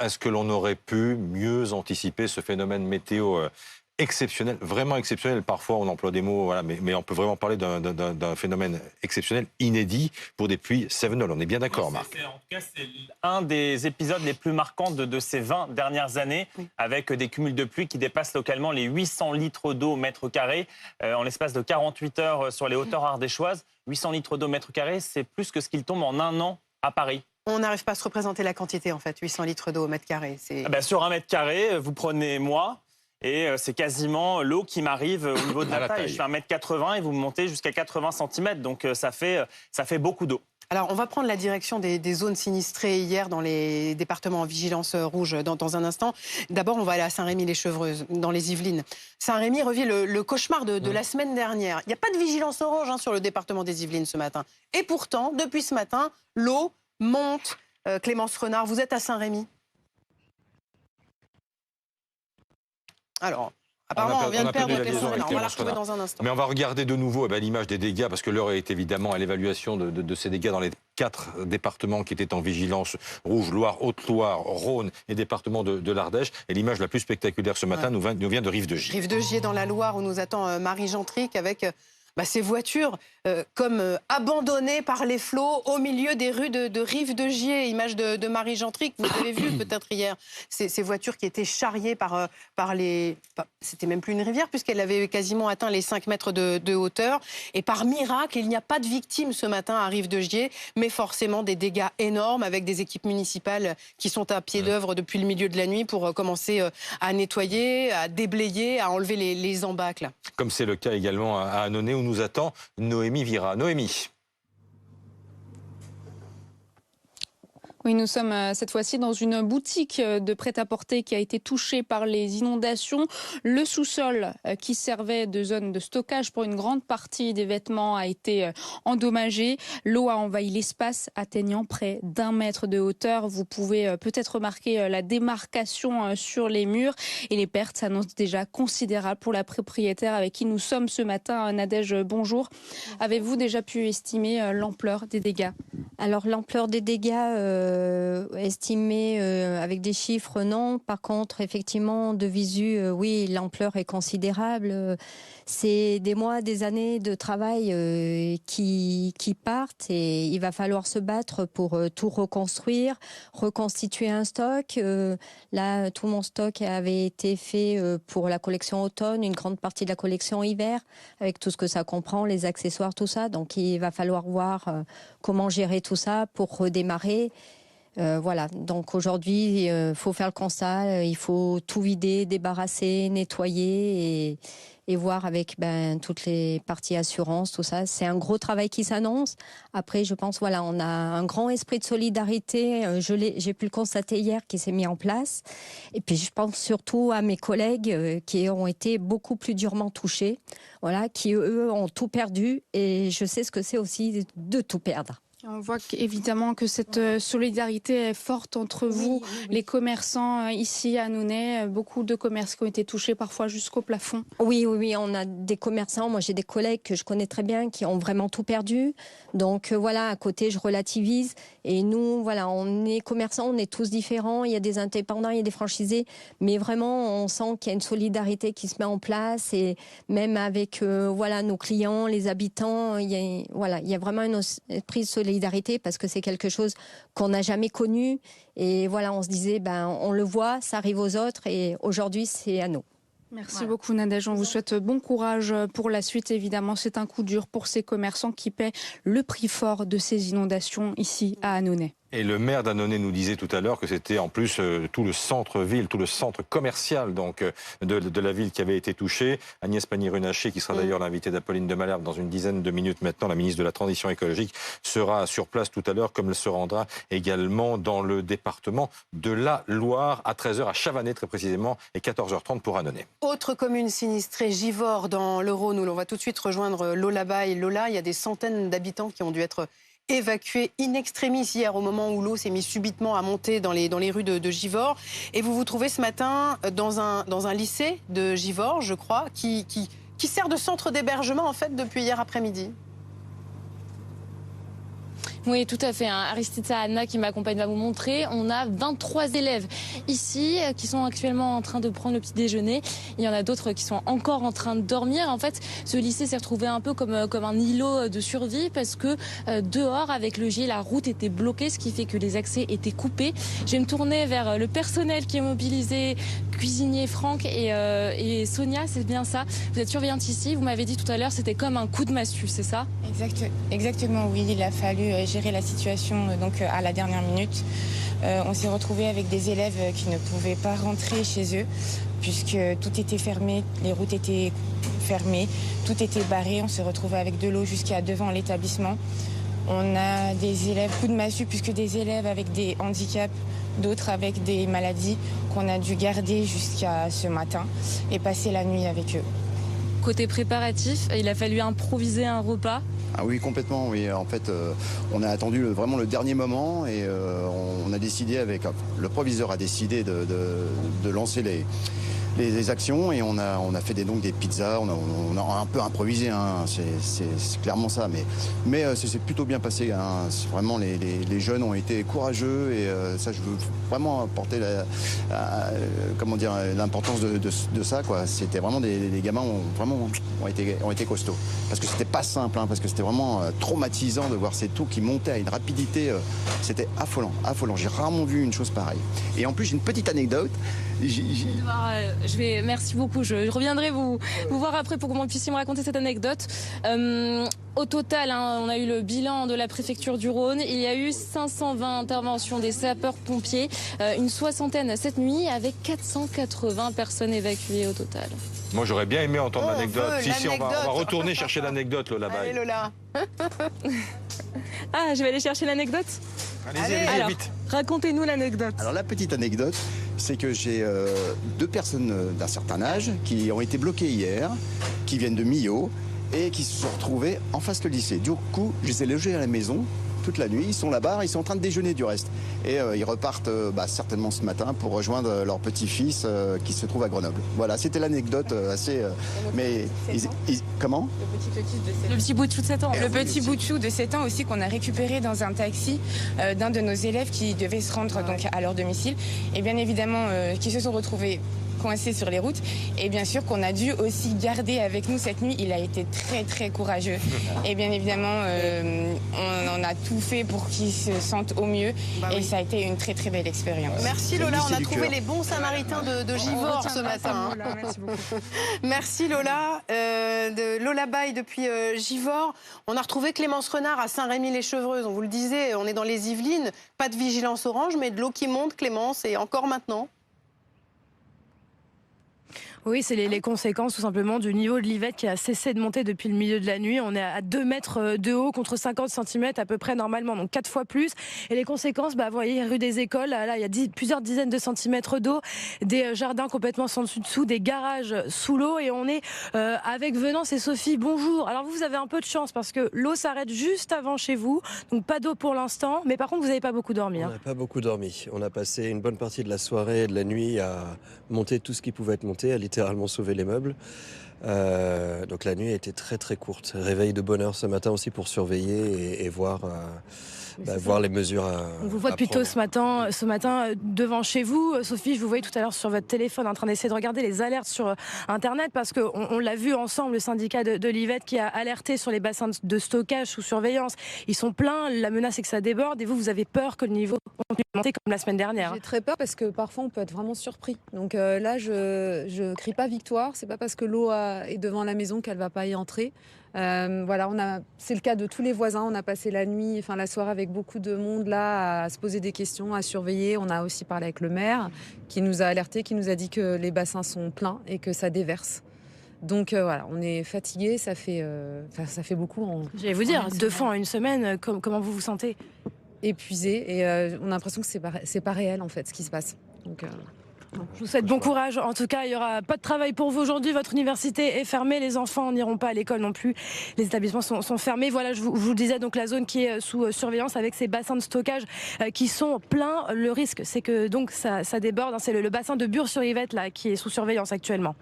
Est-ce que l'on aurait pu mieux anticiper ce phénomène météo exceptionnel, vraiment exceptionnel? Parfois, on emploie des mots, voilà, mais on peut vraiment parler d'un phénomène exceptionnel, inédit, pour des pluies cévenoles. On est bien d'accord, Marc? En tout cas, c'est un des épisodes les plus marquants de ces 20 dernières années, avec des cumuls de pluie qui dépassent localement les 800 litres d'eau au mètre carré, en l'espace de 48 heures sur les hauteurs ardéchoises. 800 litres d'eau au mètre carré, c'est plus que ce qu'il tombe en un an à Paris. On n'arrive pas à se représenter la quantité, en fait, 800 litres d'eau au mètre carré. Sur un mètre carré, vous prenez moi, et c'est quasiment l'eau qui m'arrive au niveau de la taille. Je fais 1,80 m et vous montez jusqu'à 80 cm, donc ça fait beaucoup d'eau. Alors, on va prendre la direction des zones sinistrées hier dans les départements en vigilance rouge dans un instant. D'abord, on va aller à Saint-Rémy-les-Chevreuses, dans les Yvelines. Saint-Rémy revit le cauchemar de la semaine dernière. Il n'y a pas de vigilance orange sur le département des Yvelines ce matin. Et pourtant, depuis ce matin, l'eau monte. Clémence Renard, vous êtes à Saint-Rémy. Alors, apparemment, on vient de perdre Clémence Renard. On va la retrouver dans un instant. Mais on va regarder de nouveau l'image des dégâts, parce que l'heure est évidemment à l'évaluation de ces dégâts dans les 4 départements qui étaient en vigilance rouge, Loire, Haute-Loire, Rhône et département de l'Ardèche. Et l'image la plus spectaculaire ce matin nous vient de Rive-de-Gier. Rive-de-Gier dans la Loire, où nous attend Marie Gentric avec ces voitures comme abandonnées par les flots au milieu des rues de Rive-de-Gier. Image de Marie Gentric, vous avez vu peut-être hier, ces voitures qui étaient charriées par les... C'était même plus une rivière puisqu'elle avait quasiment atteint les 5 mètres de hauteur. Et par miracle, il n'y a pas de victimes ce matin à Rive-de-Gier, mais forcément des dégâts énormes avec des équipes municipales qui sont à pied d'œuvre depuis le milieu de la nuit pour commencer à nettoyer, à déblayer, à enlever les embâcles. Comme c'est le cas également à Annonay où nous attend Noémie Vira. Noémie. Oui, nous sommes cette fois-ci dans une boutique de prêt-à-porter qui a été touchée par les inondations. Le sous-sol qui servait de zone de stockage pour une grande partie des vêtements a été endommagé. L'eau a envahi l'espace, atteignant près d'1 mètre de hauteur. Vous pouvez peut-être remarquer la démarcation sur les murs et les pertes s'annoncent déjà considérables pour la propriétaire avec qui nous sommes ce matin. Nadège, bonjour. Avez-vous déjà pu estimer l'ampleur des dégâts? Alors l'ampleur des dégâts estimée avec des chiffres, non. Par contre, effectivement, de visu, oui, l'ampleur est considérable. C'est des mois, des années de travail qui partent et il va falloir se battre pour tout reconstruire, reconstituer un stock. Là, tout mon stock avait été fait pour la collection automne, une grande partie de la collection hiver, avec tout ce que ça comprend, les accessoires, tout ça. Donc, il va falloir voir comment gérer tout ça pour redémarrer. Voilà, donc aujourd'hui, il faut faire le constat, il faut tout vider, débarrasser, nettoyer et voir avec toutes les parties assurances, tout ça. C'est un gros travail qui s'annonce. Après, je pense, voilà, on a un grand esprit de solidarité, j'ai pu le constater hier, qui s'est mis en place. Et puis, je pense surtout à mes collègues qui ont été beaucoup plus durement touchés, voilà, qui, eux, ont tout perdu. Et je sais ce que c'est aussi de tout perdre. On voit évidemment que cette solidarité est forte entre vous, les commerçants ici à Annonay. Beaucoup de commerces qui ont été touchés parfois jusqu'au plafond. Oui, on a des commerçants. Moi, j'ai des collègues que je connais très bien qui ont vraiment tout perdu. Donc voilà, à côté, je relativise. Et nous, voilà, on est commerçants, on est tous différents. Il y a des indépendants, il y a des franchisés. Mais vraiment, on sent qu'il y a une solidarité qui se met en place. Et même avec nos clients, les habitants, il y a vraiment un esprit de solidarité parce que c'est quelque chose qu'on n'a jamais connu. Et voilà, on se disait, on le voit, ça arrive aux autres. Et aujourd'hui, c'est à nous. Merci beaucoup Nadège, on vous souhaite bon courage pour la suite. Évidemment, c'est un coup dur pour ces commerçants qui paient le prix fort de ces inondations ici à Annonay. Et le maire d'Annonay nous disait tout à l'heure que c'était en plus tout le centre-ville, tout le centre commercial donc de la ville qui avait été touché. Agnès Pannier-Runacher, qui sera d'ailleurs l'invitée d'Apolline de Malherbe dans une dizaine de minutes maintenant, la ministre de la Transition écologique, sera sur place tout à l'heure, comme elle se rendra également dans le département de la Loire à 13h à Chavanay très précisément et 14h30 pour Annonay. Autre commune sinistrée, Givors dans le Rhône, où l'on va tout de suite rejoindre Lola Bay. Lola, il y a des centaines d'habitants qui ont dû être évacués in extremis hier au moment où l'eau s'est mise subitement à monter dans les rues de Givors. Et vous vous trouvez ce matin dans un lycée de Givors, je crois, qui sert de centre d'hébergement en fait depuis hier après-midi. Oui, tout à fait. Aristide Anna qui m'accompagne va vous montrer. On a 23 élèves ici qui sont actuellement en train de prendre le petit déjeuner. Il y en a d'autres qui sont encore en train de dormir. En fait, ce lycée s'est retrouvé un peu comme un îlot de survie parce que dehors, avec le jet, la route était bloquée, ce qui fait que les accès étaient coupés. Je vais me tourner vers le personnel qui est mobilisé, cuisinier Franck et Sonia, c'est bien ça. Vous êtes surveillante ici. Vous m'avez dit tout à l'heure, c'était comme un coup de massue, c'est ça? Exactement, oui. Il a fallu gérer la situation donc à la dernière minute. On s'est retrouvé avec des élèves qui ne pouvaient pas rentrer chez eux puisque tout était fermé, les routes étaient fermées, tout était barré. On s'est retrouvé avec de l'eau jusqu'à devant l'établissement. On a des élèves coup de massue puisque des élèves avec des handicaps, d'autres avec des maladies qu'on a dû garder jusqu'à ce matin et passer la nuit avec eux. Côté préparatif, il a fallu improviser un repas. Ah oui, complètement, oui. En fait, on a attendu vraiment le dernier moment et on a décidé le proviseur a décidé de lancer les actions et on a fait donc des pizzas, on a un peu improvisé, hein, c'est clairement ça, mais c'est plutôt bien passé, hein. Vraiment les jeunes ont été courageux et ça je veux vraiment apporter l'importance de ça, quoi. C'était vraiment les gamins ont été costauds parce que c'était pas simple, hein, parce que c'était vraiment traumatisant de voir ces taux qui montaient à une rapidité, c'était affolant. J'ai rarement vu une chose pareille. Et en plus j'ai une petite anecdote. Merci beaucoup. Je reviendrai vous voir après pour que vous puissiez me raconter cette anecdote. Au total, on a eu le bilan de la préfecture du Rhône. Il y a eu 520 interventions des sapeurs-pompiers, une soixantaine cette nuit, avec 480 personnes évacuées au total. Moi, j'aurais bien aimé entendre l'anecdote. On va retourner chercher chercher l'anecdote, Lola Baye. Allez, Lola. Ah, je vais aller chercher l'anecdote. Allez, vite. Racontez-nous l'anecdote. Alors la petite anecdote, c'est que j'ai deux personnes d'un certain âge qui ont été bloquées hier, qui viennent de Millau et qui se sont retrouvées en face du lycée. Du coup, je les ai logés à la maison toute la nuit. Ils sont là-bas, ils sont en train de déjeuner du reste. Et ils repartent certainement ce matin pour rejoindre leur petit-fils qui se trouve à Grenoble. Voilà, c'était l'anecdote assez... comment ? Le petit bout de chou de 7 ans. Le petit bout de chou de 7 ans aussi qu'on a récupéré dans un taxi d'un de nos élèves qui devait se rendre donc, à leur domicile. Et bien évidemment, qui se sont retrouvés coincés sur les routes. Et bien sûr qu'on a dû aussi garder avec nous cette nuit. Il a été très très courageux. Et bien évidemment, on a tout fait pour qu'il se sente au mieux. Et ça a été une très très belle expérience. Merci Lola, on a trouvé les bons samaritains de Givors ce matin. Merci beaucoup. Merci Lola, de Lola Baye depuis Givors. On a retrouvé Clémence Renard à Saint-Rémy-les-Chevreuses. On vous le disait, on est dans les Yvelines. Pas de vigilance orange, mais de l'eau qui monte, Clémence, et encore maintenant. Oui, c'est les conséquences tout simplement du niveau de l'Yvette qui a cessé de monter depuis le milieu de la nuit. On est à 2 mètres de haut contre 50 cm à peu près normalement, donc 4 fois plus. Et les conséquences, vous voyez, rue des Écoles, là il y a plusieurs dizaines de centimètres d'eau, des jardins complètement sans dessous, des garages sous l'eau. Et on est avec Venance et Sophie. Bonjour. Alors vous avez un peu de chance parce que l'eau s'arrête juste avant chez vous, donc pas d'eau pour l'instant. Mais par contre, vous n'avez pas beaucoup dormi. On n'a pas beaucoup dormi. On a passé une bonne partie de la soirée et de la nuit à monter tout ce qui pouvait être monté, à littéralement sauver les meubles. Donc la nuit a été très très courte. Réveil de bonne heure ce matin aussi pour surveiller et voir les mesures à On vous voit depuis tôt ce matin devant chez vous. Sophie, je vous voyais tout à l'heure sur votre téléphone en train d'essayer de regarder les alertes sur Internet parce qu'on l'a vu ensemble, le syndicat de l'Yvette qui a alerté sur les bassins de stockage sous surveillance. Ils sont pleins, la menace c'est que ça déborde et vous avez peur que le niveau continue de monter comme la semaine dernière. J'ai très peur parce que parfois on peut être vraiment surpris. Donc là, je crie pas victoire. C'est pas parce que l'eau est devant la maison qu'elle va pas y entrer. Voilà, c'est le cas de tous les voisins. On a passé la soirée avec beaucoup de monde là à se poser des questions, à surveiller. On a aussi parlé avec le maire qui nous a alerté, qui nous a dit que les bassins sont pleins et que ça déverse. Donc voilà, on est fatigué, ça fait beaucoup. J'allais vous dire, 2 fois en une semaine, comment vous vous sentez ? Épuisé et on a l'impression que c'est pas réel en fait ce qui se passe. Donc je vous souhaite bon courage. En tout cas, il n'y aura pas de travail pour vous aujourd'hui. Votre université est fermée. Les enfants n'iront pas à l'école non plus. Les établissements sont fermés. Voilà, je vous disais donc la zone qui est sous surveillance avec ces bassins de stockage qui sont pleins. Le risque, c'est que donc ça déborde. C'est le bassin de Bure-sur-Yvette là qui est sous surveillance actuellement.